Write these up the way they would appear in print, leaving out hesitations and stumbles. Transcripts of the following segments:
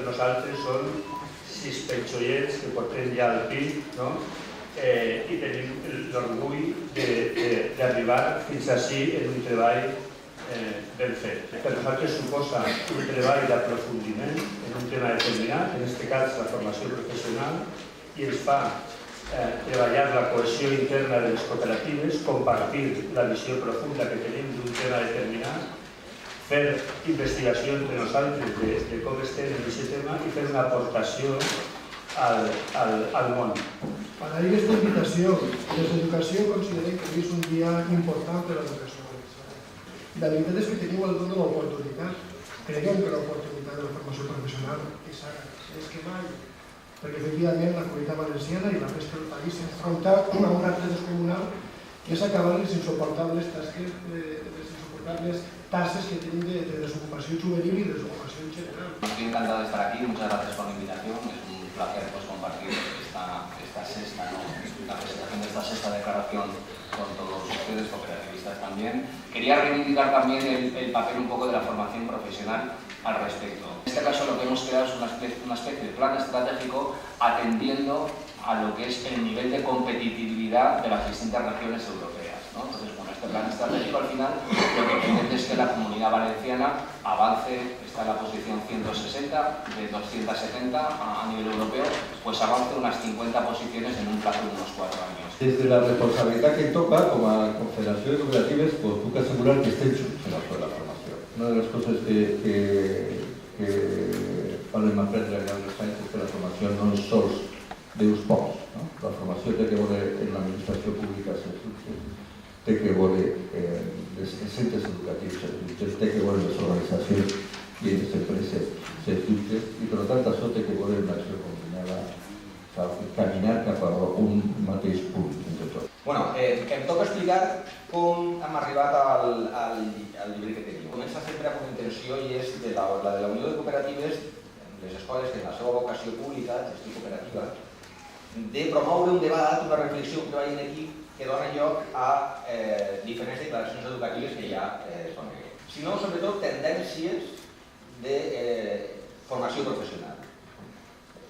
nosaltres són 6 petxollets que portem ja al pit, i tenim l'orgull d'arribar fins ací en un treball ben fet. Per nosaltres suposa un treball d'aprofundiment en un tema determinat, en aquest cas la formació professional, i ens fa treballar la cohesió interna de les cooperatives, compartir la visió profunda que tenim d'un tema determinat, fer investigació entre nosaltres de com estem en aquest tema i fer una aportació al món. Per a aquesta invitació, des d'Educació considerem que és un dia important per a l'educació valenciana. La veritat és que teniu el don de l'oportunitat. Creiem que l'oportunitat de la formació professional és ara, és que mai, perquè efectivament la comunitat valenciana i la resta del país s'enfronta a un repte descomunal que és acabar les insuportables tasses que tenim de desocupació juvenil i de desocupació en general. Estoy encantado de estar aquí, muchas gracias por la invitación. Es un placer compartir esta sexta, la presentación de esta sexta declaración con todos ustedes, cooperativistas también. Quería reivindicar también el papel un poco de la formación profesional al respecto. En este caso lo que hemos creado es una especie de plan estratégico atendiendo a lo que es el nivel de competitividad de las distintas regiones europeas, ¿no? Entonces, bueno, este plan estratégico al final lo que pretende es que la Comunidad Valenciana avance, está en la posición 160 de 270 a nivel europeo, pues avance unas 50 posiciones en un plazo de unos 4 años. Desde la responsabilitat que toca, com a Confederació de Cooperatives, pues, puc assegurar que estem solucionant la formació. Una de les coses que vam aprendre en els anys és que la formació no és sols d'uns pocs. La formació té que veure en l'administració pública, té que veure en els centres educatius, té que veure en les organitzacions i en les empreses, els jutges, i per tant això té que veure en l'acció combinada, caminar cap a un mateix punt entre tots. Bueno, em toca explicar com hem arribat al llibre que teniu. Comença sempre amb una intenció i és la de la Unió de Cooperatives, les escoles que en la seva vocació pública, gestió cooperativa, de promoure un debat, una reflexió, un treball en equip que dona lloc a diferents declaracions educatives que ja es coneguen. Sinó, sobretot, tendències de formació professional.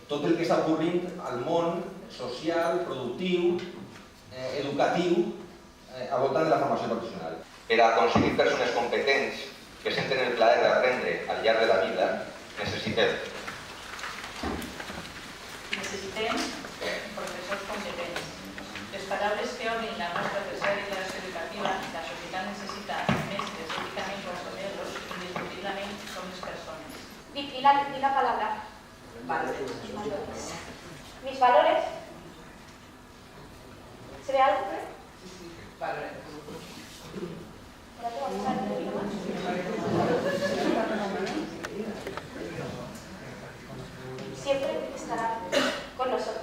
Tot el que està ocorrent al món social, productiu, educatiu, al voltant de la formació professional. Per a aconseguir persones competents que senten el plaer d'aprendre al llarg de la vida, necessitem professors competents. Les paraules que obrin la nostra tercera generació educativa, la societat necessita mestres éticament consoleros, indiscutiblement som les persones. Di la palabra. Valores. Mis valores. ¿Se ve algo? Valores. Siempre estará con nosotros.